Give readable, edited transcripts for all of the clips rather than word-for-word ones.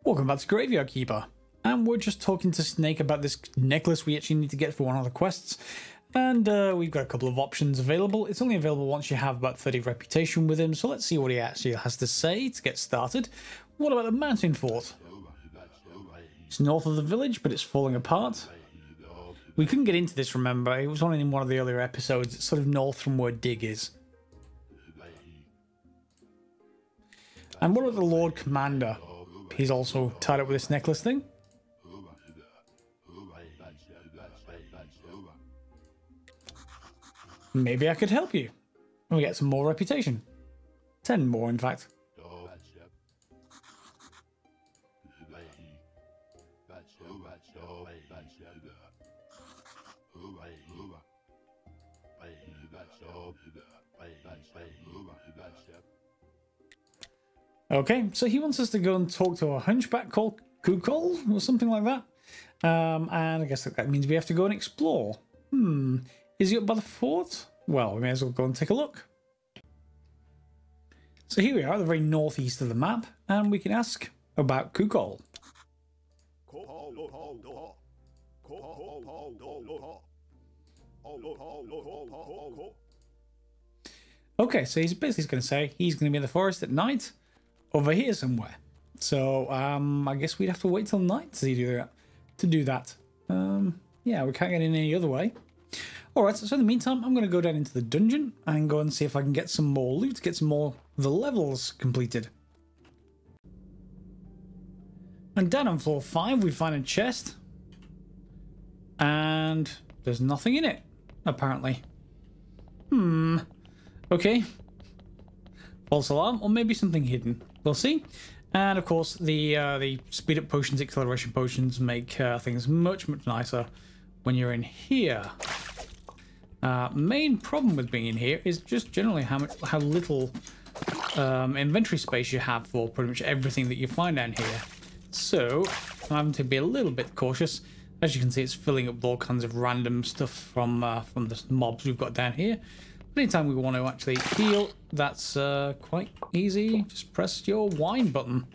Welcome back to Graveyard Keeper, and we're just talking to Snake about this necklace we actually need to get for one of the quests, and we've got a couple of options available. It's only available once you have about 30 reputation with him, so let's see what he actually has to say to get started. What about the mountain fort? It's north of the village, but it's falling apart. We couldn't get into this, remember, it was only in one of the earlier episodes. It's sort of north from where Dig is. And what about the Lord Commander? He's also tied up with this necklace thing. Maybe I could help you. We get some more reputation. 10 more, in fact. Okay, so he wants us to go and talk to a hunchback called Kukol or something like that. And I guess that means we have to go and explore. Is he up by the fort? Well, we may as well go and take a look. So here we are at the very northeast of the map, and we can ask about Kukol. Okay, so he's basically going to say he's going to be in the forest at night, over here somewhere. So I guess we'd have to wait till night to do that. Yeah, we can't get in any other way. Alright, so in the meantime, I'm going to go down into the dungeon and go and see if I can get some more loot, get some more of the levels completed. And down on floor 5, we find a chest. And there's nothing in it, apparently. Okay. False alarm, or maybe something hidden. We'll see. And of course, the speed up potions, acceleration potions make things much nicer when you're in here. Main problem with being in here is just generally how little inventory space you have for pretty much everything that you find down here. So I'm having to be a little bit cautious. As you can see, it's filling up with all kinds of random stuff from the mobs we've got down here. But anytime we want to actually heal, that's quite easy. Just press your wine button.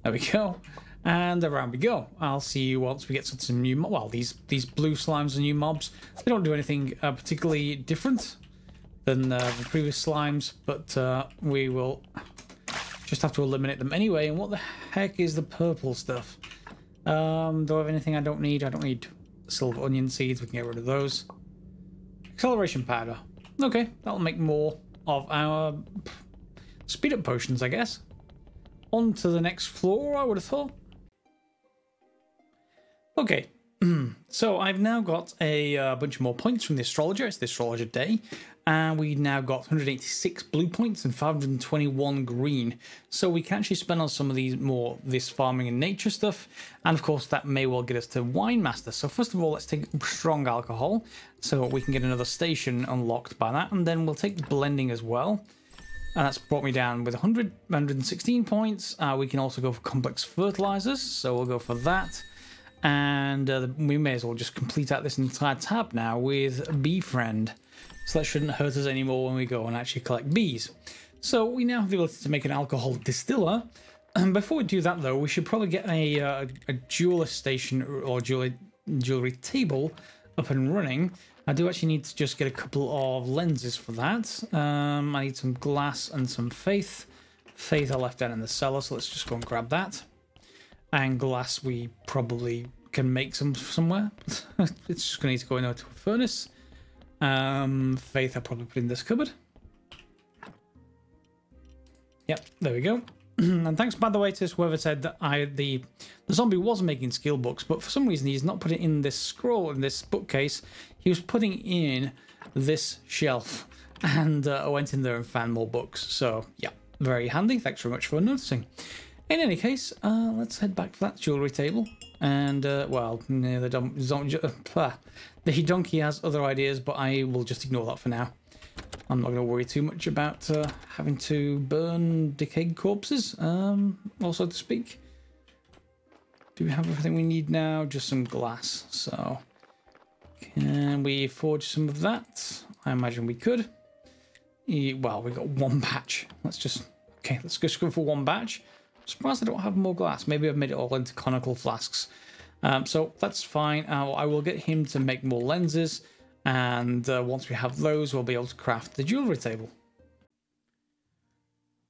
There we go. And around we go. I'll see you once we get some new mobs. Well, these blue slimes are new mobs. They don't do anything particularly different than the previous slimes, but we will just have to eliminate them anyway. And what the heck is the purple stuff? Do I have anything I don't need? I don't need silver onion seeds. We can get rid of those. Acceleration powder. Okay, that'll make more of our speed up potions, I guess. On to the next floor, I would have thought. Okay, so I've now got a bunch more points from the astrologer. It's the astrologer day, and we now got 186 blue points and 521 green. So we can actually spend on some of these this farming and nature stuff, and of course that may well get us to wine master. So first of all, let's take strong alcohol, so we can get another station unlocked by that, and then we'll take blending as well. And that's brought me down with 116 points. We can also go for complex fertilizers, so we'll go for that. And we may as well just complete out this entire tab now with Bee Friend. So that shouldn't hurt us anymore when we go and actually collect bees. So we now have the ability to make an alcohol distiller. And before we do that, though, we should probably get a jeweler station or jewellery table up and running. I do actually need to just get a couple of lenses for that. I need some glass and some faith. Faith I left down in the cellar, so let's just go and grab that. And glass we probably can make somewhere. It's just going to need to go into a furnace. Faith I'll probably put in this cupboard. Yep, there we go. And thanks, by the way, to whoever said that the zombie was making skill books, but for some reason he's not putting in this scroll in this bookcase. He was putting in this shelf, and I went in there and found more books. So yeah, very handy. Thanks very much for noticing. In any case, let's head back to that jewellery table. And, well, the donkey has other ideas, but I will just ignore that for now. I'm not going to worry too much about having to burn decayed corpses, also to speak. Do we have everything we need now? Just some glass. So, can we forge some of that? I imagine we could. Well, we got one batch. Let's just... Okay, let's just go for one batch. Surprised I don't have more glass. Maybe I've made it all into conical flasks. So that's fine. I will get him to make more lenses, and once we have those, we'll be able to craft the jewellery table.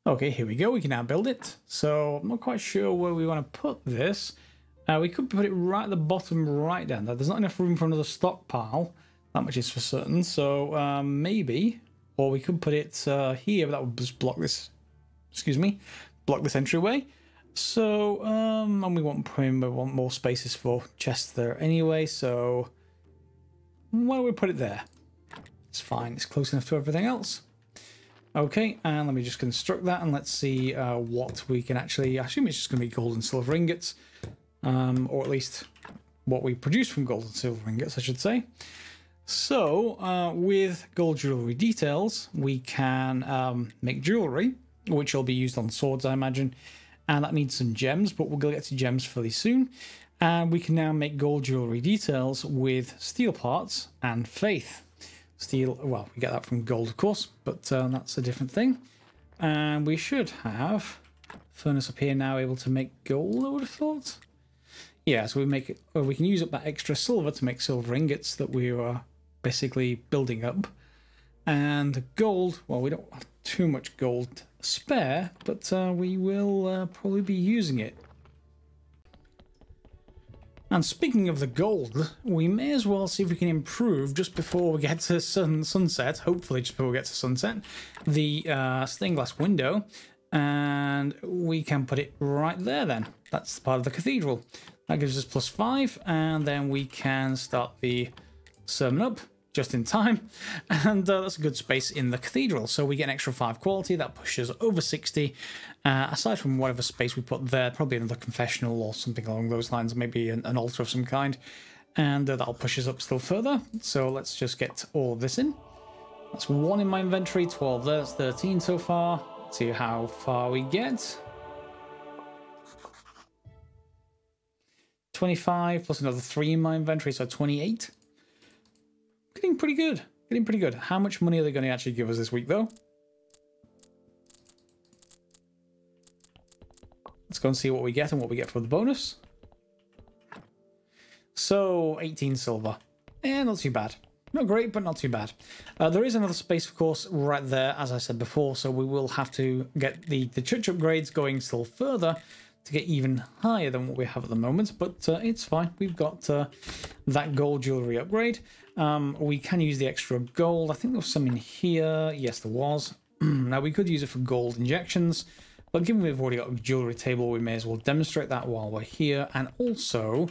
Okay, here we go. We can now build it. So I'm not quite sure where we want to put this. We could put it right at the bottom, right down there. There's not enough room for another stockpile. That much is for certain. So maybe, or we could put it here, but that would just block this. Excuse me, block this entryway. So and we want more spaces for chests there anyway. So why don't we put it there? It's fine. It's close enough to everything else. Okay, and let me just construct that, and let's see what we can actually... I assume it's just going to be gold and silver ingots, or at least what we produce from gold and silver ingots, I should say. So, with gold jewellery details, we can make jewellery, which will be used on swords, I imagine, and that needs some gems, but we'll get to gems fairly soon. And we can now make gold jewellery details with steel parts and faith. Steel, well, we get that from gold, of course, but that's a different thing. And we should have furnace up here now able to make gold, I would have thought. Yeah, so we make it, or we can use up that extra silver to make silver ingots that we are basically building up. And gold, well, we don't have too much gold spare, but we will probably be using it. And speaking of the gold, we may as well see if we can improve just before we get to sunset, hopefully just before we get to sunset, the stained glass window, and we can put it right there then. That's part of the cathedral. That gives us +5, and then we can start the sermon up just in time, and that's a good space in the cathedral. So we get an extra 5 quality, that pushes over 60. Aside from whatever space we put there, probably another confessional or something along those lines, maybe an altar of some kind, and that'll push us up still further. So let's just get all of this in. That's 1 in my inventory, 12 there, that's 13 so far. Let's see how far we get. 25 plus another 3 in my inventory, so 28. Getting pretty good. Getting pretty good. How much money are they going to actually give us this week, though? Let's go and see what we get and what we get for the bonus. So, 18 silver. Not too bad. Not great, but not too bad. There is another space, of course, right there, as I said before, so we will have to get the church upgrades going still further to get even higher than what we have at the moment, but it's fine. We've got that gold jewellery upgrade. We can use the extra gold. I think there was some in here. Yes, there was. Now, we could use it for gold injections, but given we've already got a jewellery table, we may as well demonstrate that while we're here. And also,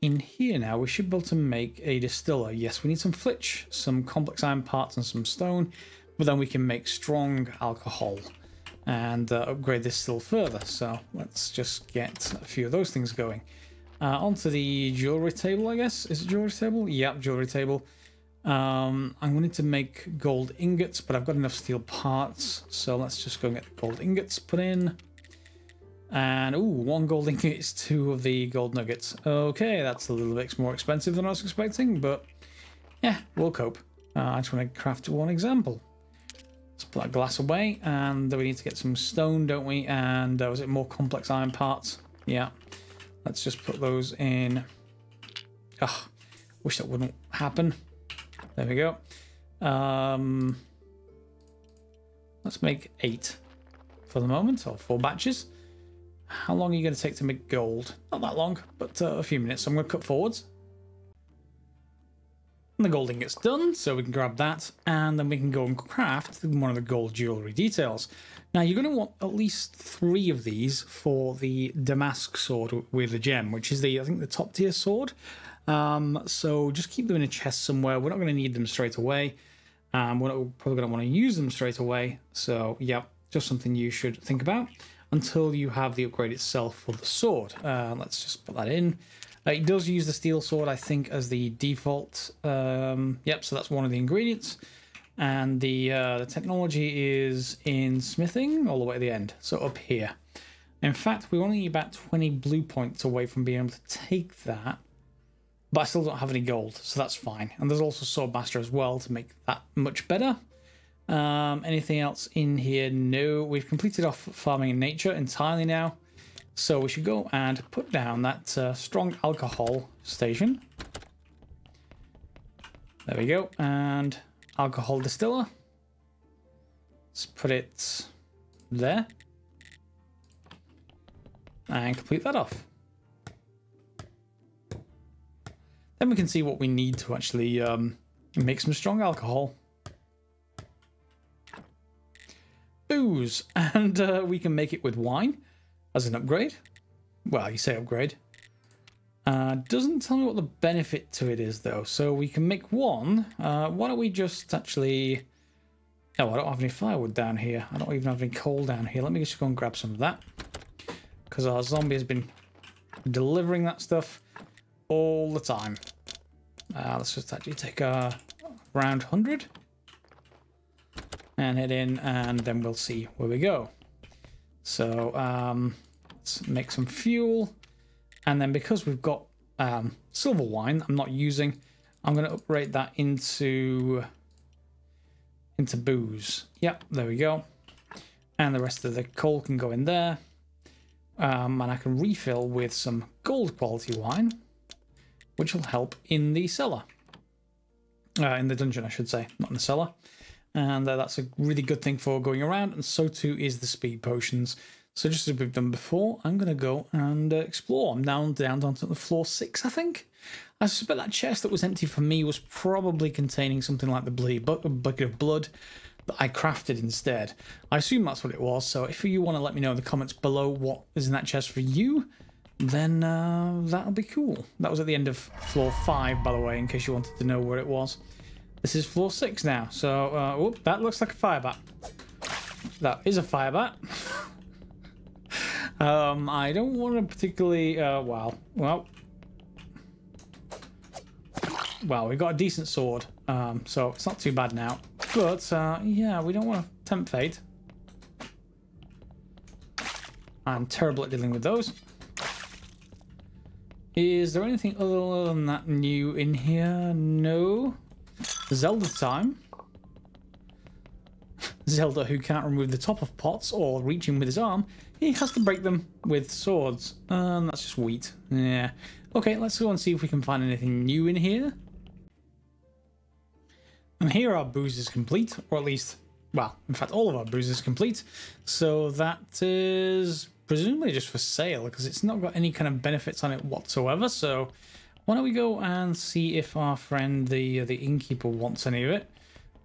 in here now, we should be able to make a distiller. Yes, we need some flitch, some complex iron parts, and some stone, but then we can make strong alcohol and upgrade this still further. So let's just get a few of those things going. Onto the jewellery table, I guess. Is it jewellery table? Yeah, jewellery table. I'm going to make gold ingots, but I've got enough steel parts. So let's just go and get the gold ingots put in. And, ooh, 1 gold ingot is 2 of the gold nuggets. Okay, that's a little bit more expensive than I was expecting, but yeah, we'll cope. I just want to craft 1 example. Let's put that glass away, and we need to get some stone, don't we? And was it more complex iron parts? Yeah. Let's just put those in. Oh, wish that wouldn't happen. There we go. Let's make 8 for the moment, or 4 batches. How long are you going to take to make gold? Not that long, but a few minutes. So I'm going to cut forwards. And the gold ingot's done, so we can grab that, and then we can go and craft one of the gold jewellery details. Now, you're going to want at least 3 of these for the Damask sword with the gem, which is I think the top tier sword. So just keep them in a chest somewhere. We're not going to need them straight away. We're probably going to want to use them straight away. So, yeah, just something you should think about until you have the upgrade itself for the sword. Let's just put that in. It does use the steel sword, I think, as the default. Yep, so that's one of the ingredients. And the technology is in smithing all the way at the end, so up here. In fact, we're only about 20 blue points away from being able to take that, but I still don't have any gold, so that's fine. And there's also Swordmaster as well to make that much better. Anything else in here? No, we've completed off farming in nature entirely now. So we should go and put down that strong alcohol station. There we go. And alcohol distiller. Let's put it there. And complete that off. Then we can see what we need to actually make some strong alcohol. Booze. And we can make it with wine as an upgrade. Well, you say upgrade. Doesn't tell me what the benefit to it is, though. So we can make one. Why don't we just actually... Oh, I don't have any firewood down here. I don't even have any coal down here. Let me just go and grab some of that. Because our zombie has been delivering that stuff all the time. Let's just actually take around 100 and head in, and then we'll see where we go. So let's make some fuel, and then because we've got silver wine I'm not using, I'm going to upgrade that into booze. Yep, there we go. And the rest of the coal can go in there. And I can refill with some gold quality wine, which will help in the cellar. In the dungeon, I should say, not in the cellar. And that's a really good thing for going around, and so too is the speed potions. So just as we've done before, I'm going to go and explore. I'm down onto the floor 6, I think. I suspect that chest that was empty for me was probably containing something like the bucket of blood that I crafted instead. I assume that's what it was, so if you want to let me know in the comments below what is in that chest for you, then that'll be cool. That was at the end of floor 5, by the way, in case you wanted to know where it was. This is floor 6 now, so oh, that looks like a fire bat. That is a fire bat. I don't want to particularly well, we got a decent sword, so it's not too bad now. But yeah, we don't want to tempt fate. I'm terrible at dealing with those. Is there anything other than that new in here? No. Zelda time. Zelda, who can't remove the top of pots or reach him with his arm, he has to break them with swords. That's just wheat. Yeah. Okay, let's go and see if we can find anything new in here. And here our booze is complete, or at least, well, in fact, all of our booze is complete. So that is presumably just for sale, because it's not got any kind of benefits on it whatsoever. So why don't we go and see if our friend the innkeeper wants any of it.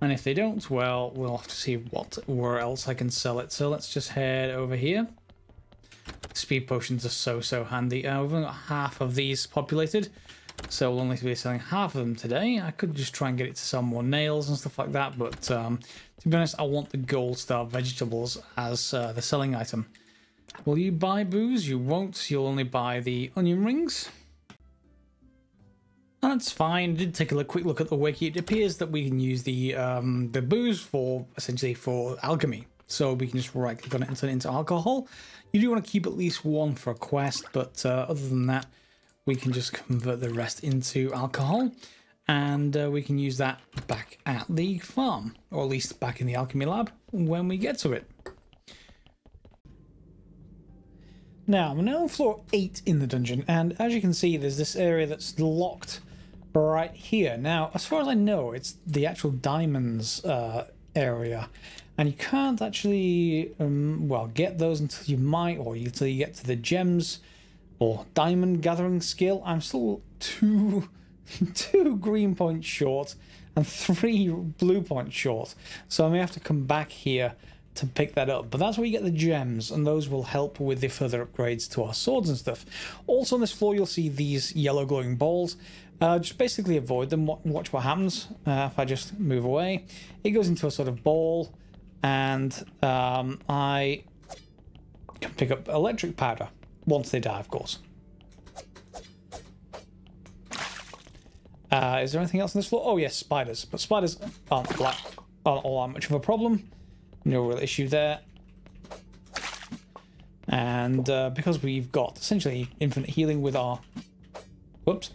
And if they don't, well, we'll have to see where else I can sell it. So let's just head over here. Speed potions are so handy. We've only got half of these populated, so we'll only be selling half of them today. I could just try and get it to sell more nails and stuff like that, but to be honest, I want the gold star vegetables as the selling item. Will you buy booze? You won't. You'll only buy the onion rings. That's fine. I did take a quick look at the wiki. It appears that we can use the booze for essentially for alchemy. So we can just right click on it and turn it into alcohol. You do want to keep at least one for a quest, but other than that, we can just convert the rest into alcohol, and we can use that back at the farm, or at least back in the alchemy lab when we get to it. Now, I'm now on floor 8 in the dungeon, and as you can see, there's this area that's locked right here. Now, as far as I know, it's the actual diamonds area, and you can't actually, well, get those until you might, or until you get to the gems or diamond gathering skill. I'm still two green points short and 3 blue points short, so I may have to come back here to pick that up. But that's where you get the gems, and those will help with the further upgrades to our swords and stuff. Also on this floor you'll see these yellow glowing balls. Just basically avoid them. Watch what happens if I just move away. It goes into a sort of ball, and I can pick up electric powder once they die, of course. Is there anything else on this floor? Oh yes, spiders. But spiders aren't all that much of a problem. No real issue there. And because we've got essentially infinite healing with our... Whoops.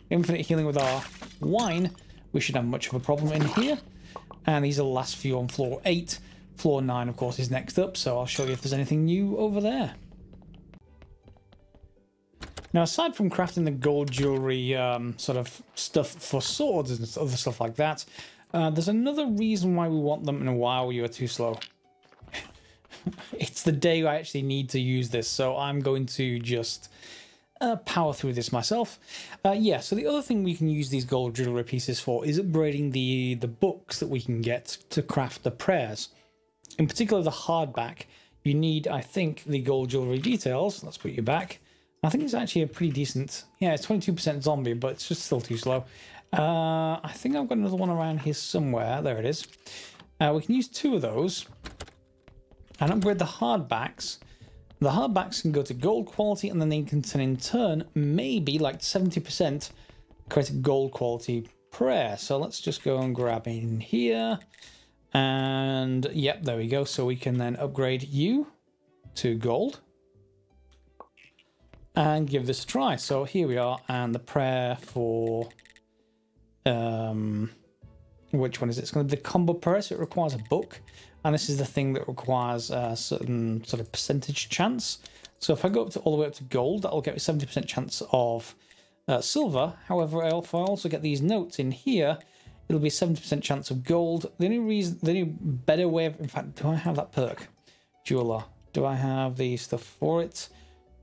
Infinite healing with our wine, we should have much of a problem in here. And these are the last few on floor 8. Floor 9, of course, is next up, so I'll show you if there's anything new over there. Now, aside from crafting the gold jewellery sort of stuff for swords and other stuff like that, there's another reason why we want them, and wow, you are too slow. It's the day I actually need to use this, so I'm going to just power through this myself. Yeah, so the other thing we can use these gold jewellery pieces for is upgrading the books that we can get to craft the prayers. In particular, the hardback. You need, I think, the gold jewellery details. Let's put you back. I think it's actually a pretty decent... Yeah, it's 22% zombie, but it's just still too slow. I think I've got another one around here somewhere. There it is. We can use 2 of those and upgrade the hardbacks. The hardbacks can go to gold quality, and then they can in turn, maybe like 70%, create a gold quality prayer. So let's just go and grab in here. And yep, there we go. So we can then upgrade you to gold and give this a try. So here we are, and the prayer for which one is it? It's going to be the combo prayer. So it requires a book, and this is the thing that requires a certain sort of percentage chance. So if I go up to all the way up to gold, that'll get me 70% chance of silver. However, if I also get these notes in here, it'll be 70% chance of gold. The only better way of, in fact, do I have that perk? Jeweler. Do I have the stuff for it?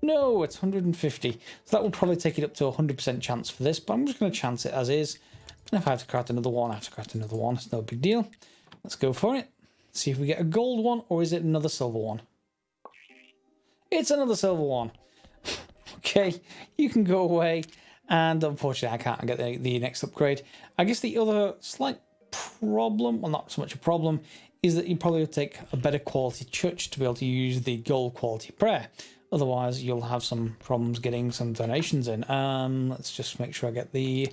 No, it's 150. So that will probably take it up to 100% chance for this, but I'm just going to chance it as is. And if I have to craft another one, I have to craft another one. It's no big deal. Let's go for it. See if we get a gold one, or is it another silver one? It's another silver one. Okay, you can go away. And unfortunately, I can't get the next upgrade. I guess the other slight problem, well, not so much a problem, is that you probably will take a better quality church to be able to use the gold quality prayer. Otherwise, you'll have some problems getting some donations in. Let's just make sure I get the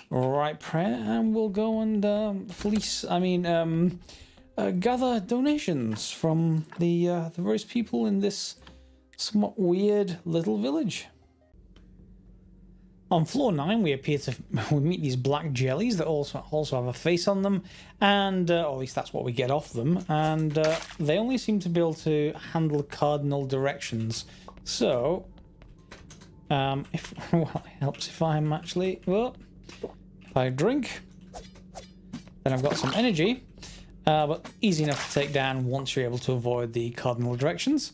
right prayer, and we'll go and gather donations from the various people in this somewhat weird little village. On floor 9, we meet these black jellies that also have a face on them, and or at least that's what we get off them. And they only seem to be able to handle cardinal directions. So, well, it helps if I'm actually if I drink, then I've got some energy, but easy enough to take down once you're able to avoid the cardinal directions.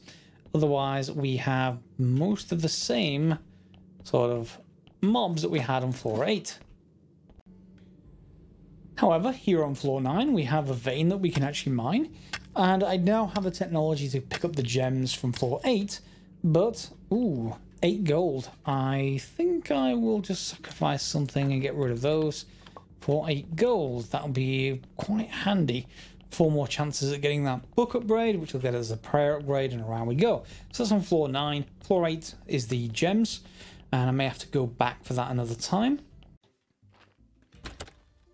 Otherwise, we have most of the same sort of mobs that we had on floor 8. However, here on floor 9 we have a vein that we can actually mine, and I now have the technology to pick up the gems from floor 8, but ooh, 8 gold. I think I will just sacrifice something and get rid of those for 8 gold. That'll be quite handy. 4 more chances at getting that book upgrade, which will get us a prayer upgrade, and around we go. So that's on floor 9. Floor 8 is the gems, and I may have to go back for that another time.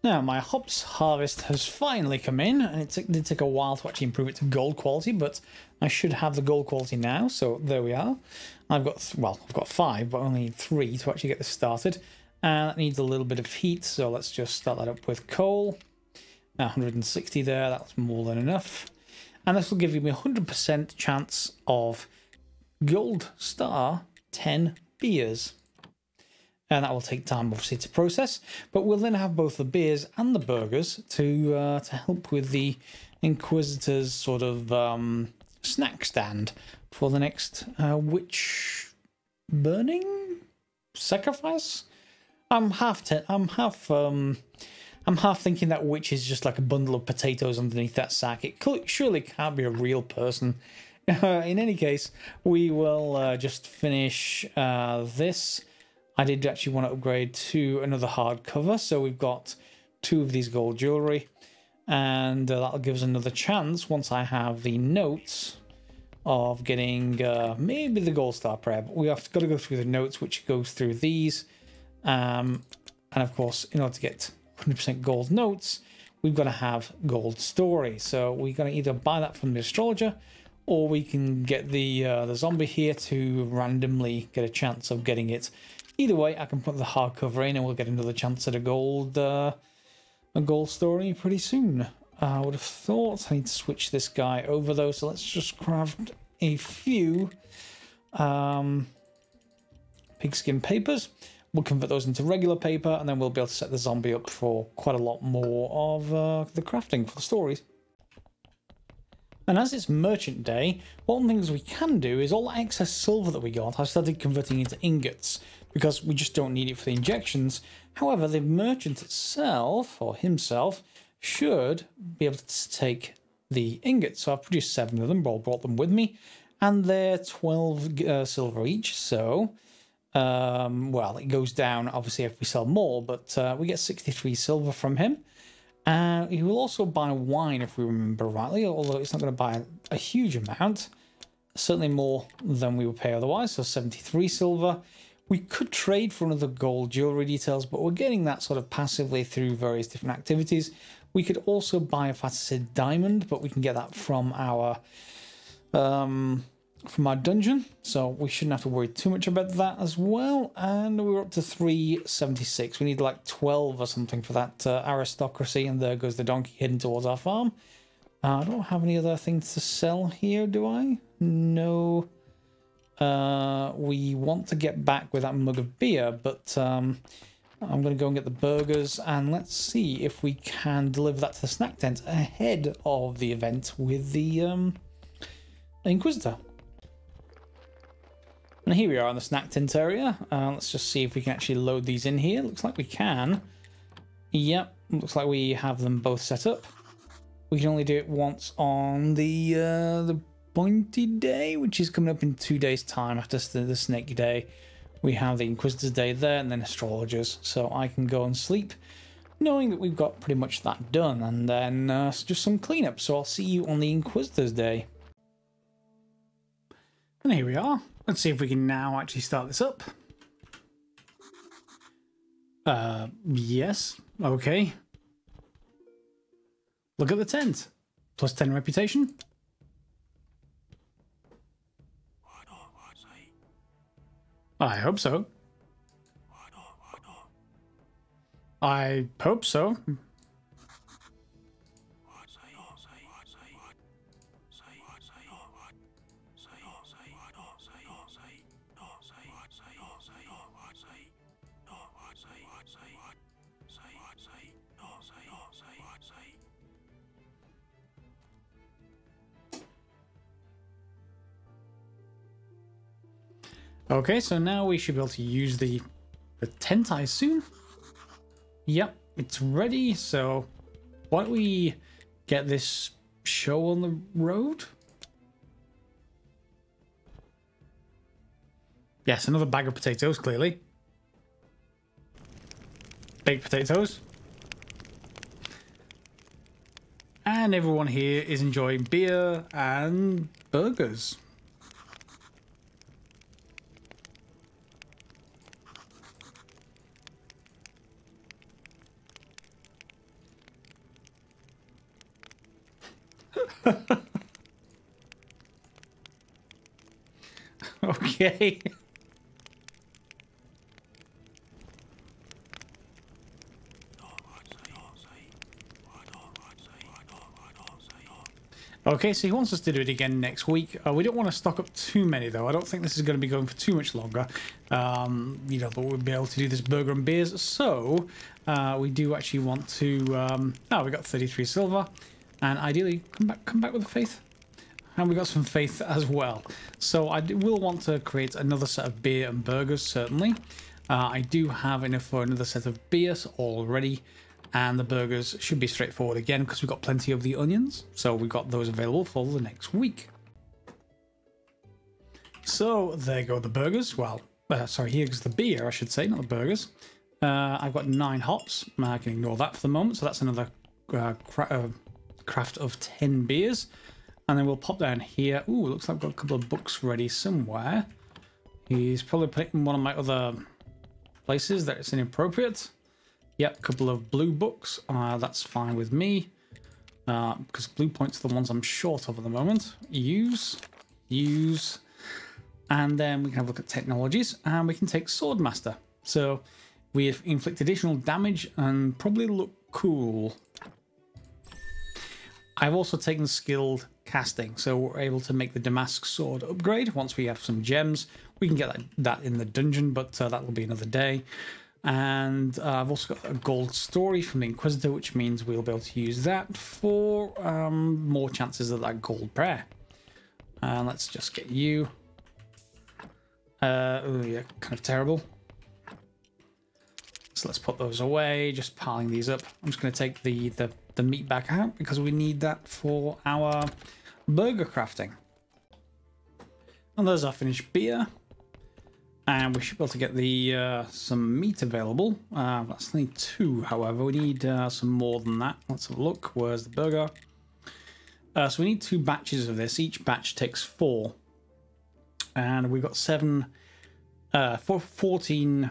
Now, my hops harvest has finally come in, and it did take a while to actually improve it to gold quality, but I should have the gold quality now, so there we are. I've got 5, but only 3 to actually get this started, and that needs a little bit of heat, so let's just start that up with coal. 160 there, that's more than enough. And this will give you me 100% chance of gold star 10 beers. And that will take time, obviously, to process. But we'll then have both the beers and the burgers to help with the Inquisitor's sort of snack stand for the next witch burning sacrifice. I'm half thinking that witch is just like a bundle of potatoes underneath that sack. It surely can't be a real person. In any case, we will just finish this. I did actually want to upgrade to another hardcover, so we've got 2 of these gold jewellery, and that'll give us another chance once I have the notes of getting maybe the gold star prayer. But we have got to go through the notes, which goes through these, and of course, in order to get 100% gold notes, we've got to have gold story. So we're going to either buy that from the astrologer, or we can get the zombie here to randomly get a chance of getting it. Either way, I can put the hardcover in, and we'll get another chance at a gold story pretty soon. I would have thought I need to switch this guy over though, so let's just craft a few. Pick pigskin papers. We'll convert those into regular paper, and then we'll be able to set the zombie up for quite a lot more of the crafting for the stories. And as it's merchant day, one of the things we can do is all the excess silver that we got, I started converting into ingots, because we just don't need it for the injections. However, the merchant itself, or himself, should be able to take the ingots. So I've produced 7 of them, brought them with me, and they're 12 silver each. So, well, it goes down obviously if we sell more, but we get 63 silver from him. He will also buy wine if we remember rightly, although it's not going to buy a huge amount, certainly more than we would pay otherwise. So 73 silver. We could trade for another gold jewellery details, but we're getting that sort of passively through various different activities. We could also buy a faceted diamond, but we can get that from our dungeon, so we shouldn't have to worry too much about that as well. And we're up to 376. We need like 12 or something for that aristocracy, and there goes the donkey heading towards our farm. I don't have any other things to sell here, do I? No. We want to get back with that mug of beer, but I'm going to go and get the burgers, and let's see if we can deliver that to the snack tent ahead of the event with the Inquisitor. And here we are in the snack tent area. Let's just see if we can actually load these in here. Looks like we can. Yep, looks like we have them both set up. We can only do it once on the pointy day, which is coming up in 2 days' time after the snake day. We have the Inquisitor's Day there, and then Astrologers. So I can go and sleep, knowing that we've got pretty much that done, and then just some cleanup. So I'll see you on the Inquisitor's Day. And here we are. Let's see if we can now actually start this up. Yes. Okay. Look at the tent. Plus 10 reputation. I hope so. I hope so. Okay, so now we should be able to use the tent, I assume. Yep, it's ready. So why don't we get this show on the road? Yes, another bag of potatoes, clearly. Baked potatoes. And everyone here is enjoying beer and burgers. Okay. Okay, so he wants us to do it again next week. We don't want to stock up too many, though. I don't think this is going to be going for too much longer. You know, but we'll be able to do this burger and beers. So we do actually want to. Oh, we got 33 silver, and ideally come back with the faith. And we got some faith as well. So I will want to create another set of beer and burgers, certainly. I do have enough for another set of beers already. And the burgers should be straightforward again because we've got plenty of the onions. So we've got those available for the next week. So there go the burgers. Well, sorry, here's the beer, I should say, not the burgers. I've got 9 hops. I can ignore that for the moment. So that's another craft of 10 beers. And then we'll pop down here. Ooh, looks like I've got a couple of books ready somewhere. He's probably put it in one of my other places that it's inappropriate. Yep, a couple of blue books. That's fine with me. Because blue points are the ones I'm short of at the moment. Use. And then we can have a look at technologies. And we can take Swordmaster. So we inflict additional damage and probably look cool. I've also taken skilled casting, so we're able to make the damask sword upgrade. Once we have some gems, we can get that in the dungeon, but that will be another day. And I've also got a gold story from the Inquisitor, which means we'll be able to use that for more chances of that gold prayer. And let's just get you. Oh yeah, kind of terrible. So let's put those away, just piling these up. I'm just going to take the meat back out because we need that for our burger crafting. And there's our finished beer. And we should be able to get the some meat available. That's only 2, however. We need some more than that. Let's have a look. Where's the burger? So we need 2 batches of this. Each batch takes 4. And we've got 14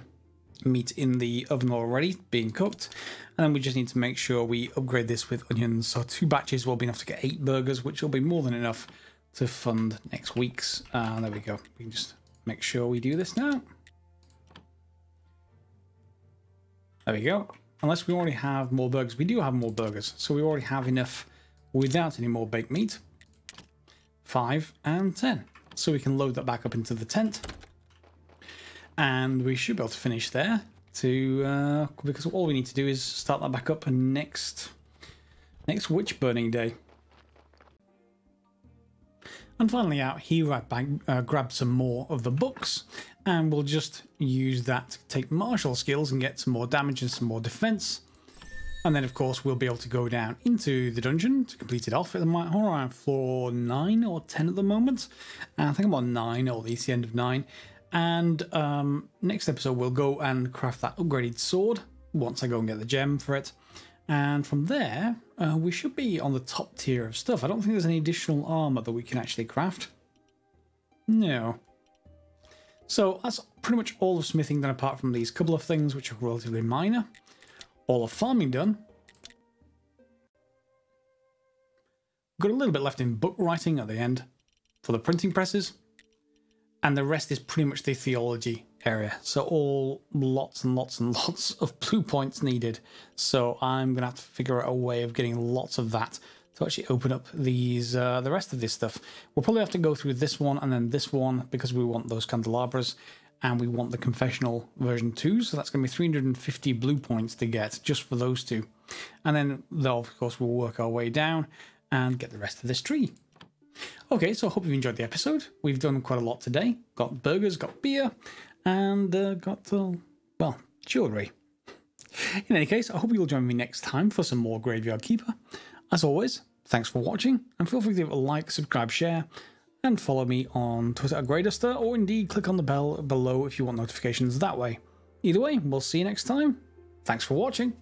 meat in the oven already being cooked. And then we just need to make sure we upgrade this with onions. So 2 batches will be enough to get 8 burgers, which will be more than enough to fund next week's. There we go. We can just make sure we do this now. There we go. Unless we already have more burgers. We do have more burgers. So we already have enough without any more baked meat. 5 and 10. So we can load that back up into the tent. And we should be able to finish there. Because all we need to do is start that back up next witch burning day. And finally out here, I grabbed some more of the books, and we'll just use that to take martial skills and get some more damage and some more defense. And then, of course, we'll be able to go down into the dungeon to complete it off. I'm around floor 9 or 10 at the moment. And I think I'm on 9, or at least the end of 9. And next episode, we'll go and craft that upgraded sword once I go and get the gem for it. And from there, we should be on the top tier of stuff. I don't think there's any additional armor that we can actually craft. No. So that's pretty much all of smithing done, apart from these couple of things which are relatively minor. All of farming done. Got a little bit left in book writing at the end for the printing presses. And the rest is pretty much the theology area. So all lots and lots and lots of blue points needed. So I'm going to have to figure out a way of getting lots of that to actually open up these the rest of this stuff. We'll probably have to go through this one and then this one because we want those candelabras and we want the confessional version 2. So that's going to be 350 blue points to get just for those 2. And then, of course, we'll work our way down and get the rest of this tree. Okay, so I hope you've enjoyed the episode. We've done quite a lot today. Got burgers, got beer, and got, well, jewellery. In any case, I hope you'll join me next time for some more Graveyard Keeper. As always, thanks for watching, and feel free to give it a like, subscribe, share, and follow me on Twitter at Greyduster, or indeed click on the bell below if you want notifications that way. Either way, we'll see you next time. Thanks for watching.